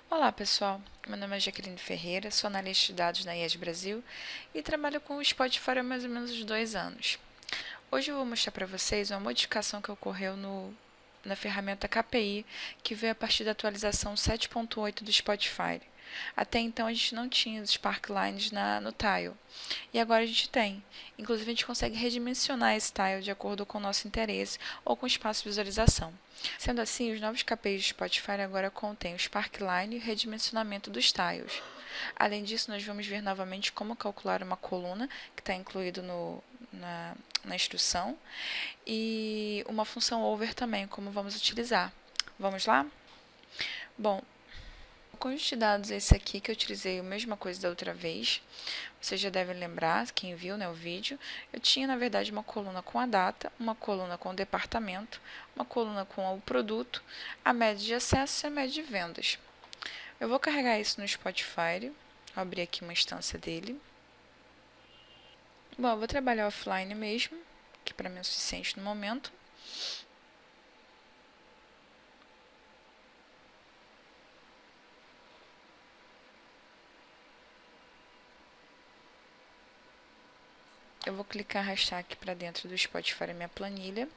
Olá pessoal, meu nome é Jaqueline Ferreira, sou analista de dados na IES Brasil e trabalho com o Spotify há mais ou menos 2 anos. Hoje eu vou mostrar para vocês uma modificação que ocorreu na ferramenta KPI, que veio a partir da atualização 7.8 do Spotify. Até então a gente não tinha os Sparklines no tile, e agora a gente tem. Inclusive a gente consegue redimensionar esse tile de acordo com o nosso interesse ou com o espaço de visualização. Sendo assim, os novos KPIs do Spotify agora contêm o Sparkline e o redimensionamento dos tiles. Além disso, nós vamos ver novamente como calcular uma coluna, que está incluído na instrução, e uma função over também, como vamos utilizar. Vamos lá? Bom, o conjunto de dados é esse aqui, que eu utilizei a mesma coisa da outra vez. Vocês já devem lembrar, quem viu, o vídeo, eu tinha, na verdade, uma coluna com a data, uma coluna com o departamento, uma coluna com o produto, a média de acesso e a média de vendas. Eu vou carregar isso no Spotify, vou abrir aqui uma instância dele. Bom, eu vou trabalhar offline mesmo, que para mim é o suficiente no momento. Eu vou clicar arrastar aqui para dentro do Spotify a minha planilha,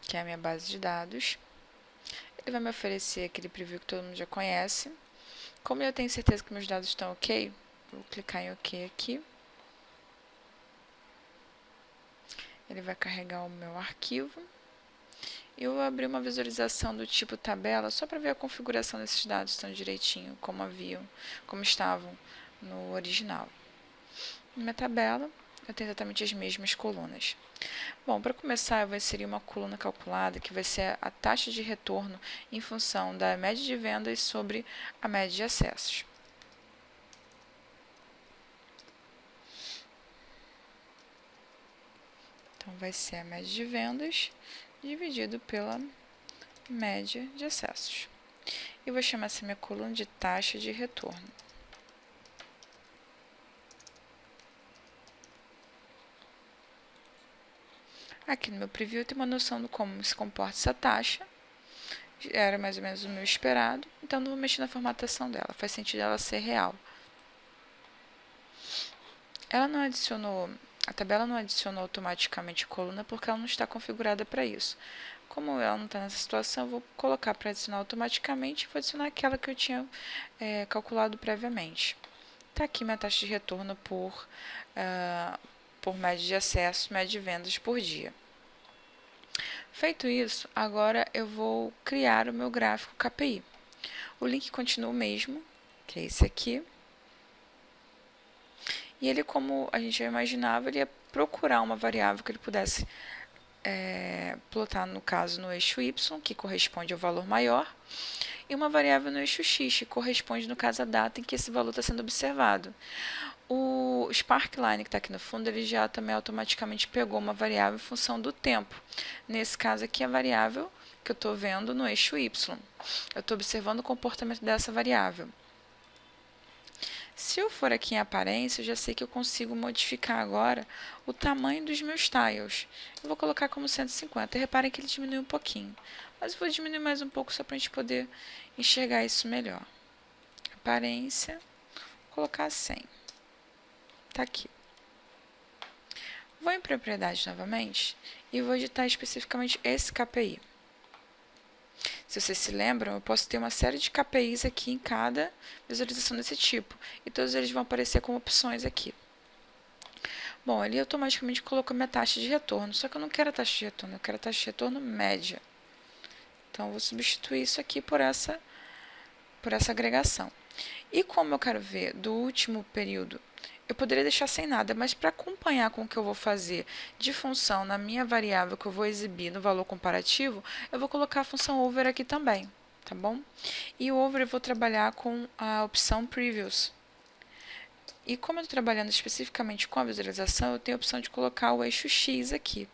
que é a minha base de dados. Ele vai me oferecer aquele preview que todo mundo já conhece. Como eu tenho certeza que meus dados estão ok, vou clicar em ok aqui. Ele vai carregar o meu arquivo. E eu vou abrir uma visualização do tipo tabela, só para ver a configuração desses dados estão direitinho, como estavam no original. Na minha tabela, eu tenho exatamente as mesmas colunas. Bom, para começar, eu vou inserir uma coluna calculada, que vai ser a taxa de retorno em função da média de vendas sobre a média de acessos. Então, vai ser a média de vendas dividido pela média de acessos. E vou chamar essa minha coluna de taxa de retorno. Aqui no meu preview tem uma noção de como se comporta essa taxa. Era mais ou menos o meu esperado, então não vou mexer na formatação dela. Faz sentido ela ser real. Ela não adicionou, a tabela não adicionou automaticamente coluna porque ela não está configurada para isso. Como ela não está nessa situação, eu vou colocar para adicionar automaticamente e vou adicionar aquela que eu tinha calculado previamente. Está aqui minha taxa de retorno por média de acesso, média de vendas por dia. Feito isso, agora eu vou criar o meu gráfico KPI. O link continua o mesmo, que é esse aqui. E ele, como a gente já imaginava, ele ia procurar uma variável que ele pudesse plotar, no caso, no eixo Y, que corresponde ao valor maior, e uma variável no eixo X, que corresponde, no caso, à data em que esse valor está sendo observado. O Sparkline, que está aqui no fundo, ele já também automaticamente pegou uma variável em função do tempo. Nesse caso aqui, a variável que eu estou vendo no eixo Y. Eu estou observando o comportamento dessa variável. Se eu for aqui em aparência, eu já sei que eu consigo modificar agora o tamanho dos meus tiles. Eu vou colocar como 150. Reparem que ele diminui um pouquinho. Mas eu vou diminuir mais um pouco só para a gente poder enxergar isso melhor. Aparência, vou colocar 100. Está aqui. Vou em propriedades novamente e vou editar especificamente esse KPI. Se vocês se lembram, eu posso ter uma série de KPIs aqui em cada visualização desse tipo, e todos eles vão aparecer como opções aqui. Bom, ele automaticamente colocou minha taxa de retorno, só que eu não quero a taxa de retorno, eu quero a taxa de retorno média. Então, eu vou substituir isso aqui por essa agregação. E como eu quero ver do último período, eu poderia deixar sem nada, mas para acompanhar com o que eu vou fazer de função na minha variável que eu vou exibir no valor comparativo, eu vou colocar a função over aqui também, tá bom? E o over eu vou trabalhar com a opção Previews. E como eu estou trabalhando especificamente com a visualização, eu tenho a opção de colocar o eixo X aqui.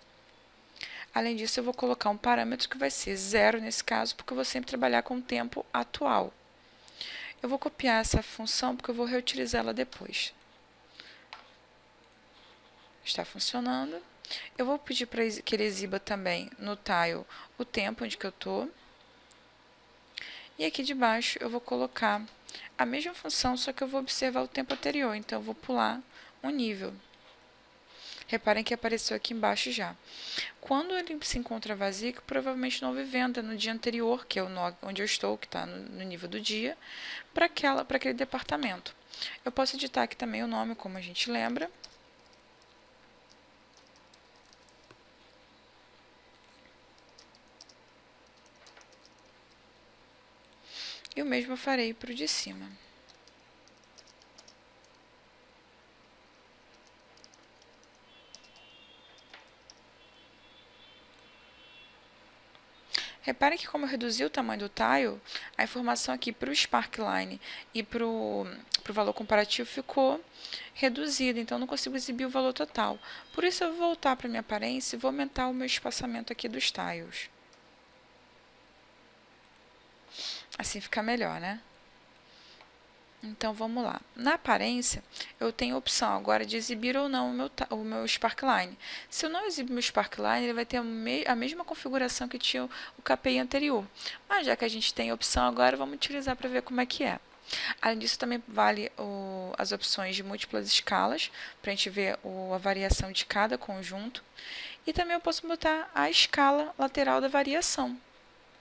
Além disso, eu vou colocar um parâmetro que vai ser 0 nesse caso, porque eu vou sempre trabalhar com o tempo atual. Eu vou copiar essa função porque eu vou reutilizá-la depois. Está funcionando. Eu vou pedir para que ele exiba também no tile o tempo onde que eu estou. E aqui de baixo eu vou colocar a mesma função, só que eu vou observar o tempo anterior, então eu vou pular um nível. Reparem que apareceu aqui embaixo já. Quando ele se encontra vazio, que provavelmente não houve venda no dia anterior, que é onde eu estou, que está no nível do dia, para aquele departamento. Eu posso editar aqui também o nome, como a gente lembra. E o mesmo eu farei para o de cima. Reparem que como eu reduzi o tamanho do tile, a informação aqui para o Sparkline e para o valor comparativo ficou reduzida, então eu não consigo exibir o valor total. Por isso eu vou voltar para a minha aparência e vou aumentar o meu espaçamento aqui dos tiles. Assim fica melhor, né? Então, vamos lá. Na aparência, eu tenho a opção agora de exibir ou não o meu Sparkline. Se eu não exibir meu Sparkline, ele vai ter a mesma configuração que tinha o KPI anterior. Mas já que a gente tem a opção agora, vamos utilizar para ver como é que é. Além disso, também vale as opções de múltiplas escalas, para a gente ver a variação de cada conjunto. E também eu posso botar a escala lateral da variação.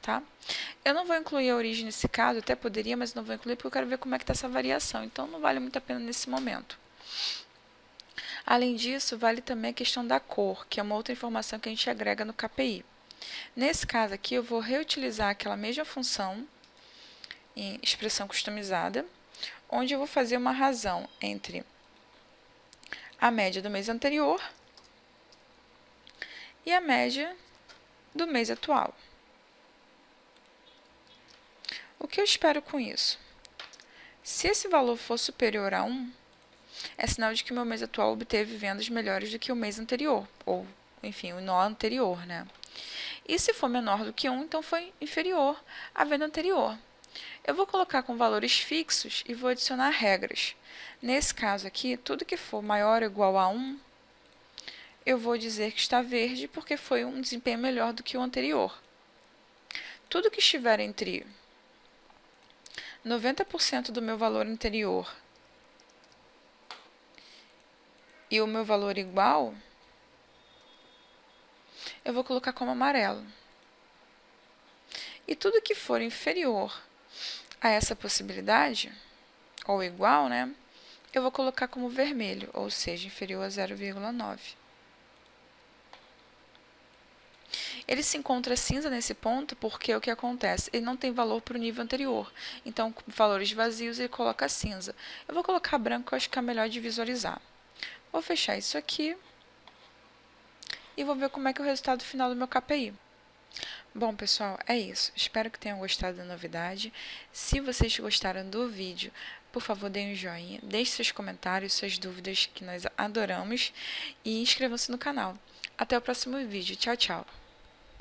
Tá? Eu não vou incluir a origem nesse caso, até poderia, mas não vou incluir porque eu quero ver como é que está essa variação, então não vale muito a pena nesse momento. Além disso, vale também a questão da cor, que é uma outra informação que a gente agrega no KPI. Nesse caso aqui, eu vou reutilizar aquela mesma função em expressão customizada, onde eu vou fazer uma razão entre a média do mês anterior e a média do mês atual. O que eu espero com isso? Se esse valor for superior a 1, é sinal de que o meu mês atual obteve vendas melhores do que o mês anterior, ou, enfim, o nó anterior, né? E se for menor do que 1, então foi inferior à venda anterior. Eu vou colocar com valores fixos e vou adicionar regras. Nesse caso aqui, tudo que for maior ou igual a 1, eu vou dizer que está verde porque foi um desempenho melhor do que o anterior. Tudo que estiver entre 90% do meu valor anterior e o meu valor igual, eu vou colocar como amarelo. E tudo que for inferior a essa possibilidade, ou igual, né, eu vou colocar como vermelho, ou seja, inferior a 0,9. Ele se encontra cinza nesse ponto porque o que acontece? Ele não tem valor para o nível anterior. Então, com valores vazios, ele coloca cinza. Eu vou colocar branco, que eu acho que é melhor de visualizar. Vou fechar isso aqui e vou ver como é que é o resultado final do meu KPI. Bom, pessoal, é isso. Espero que tenham gostado da novidade. Se vocês gostaram do vídeo, por favor, deem um joinha, deixe seus comentários, suas dúvidas, que nós adoramos, e inscrevam-se no canal. Até o próximo vídeo. Tchau, tchau!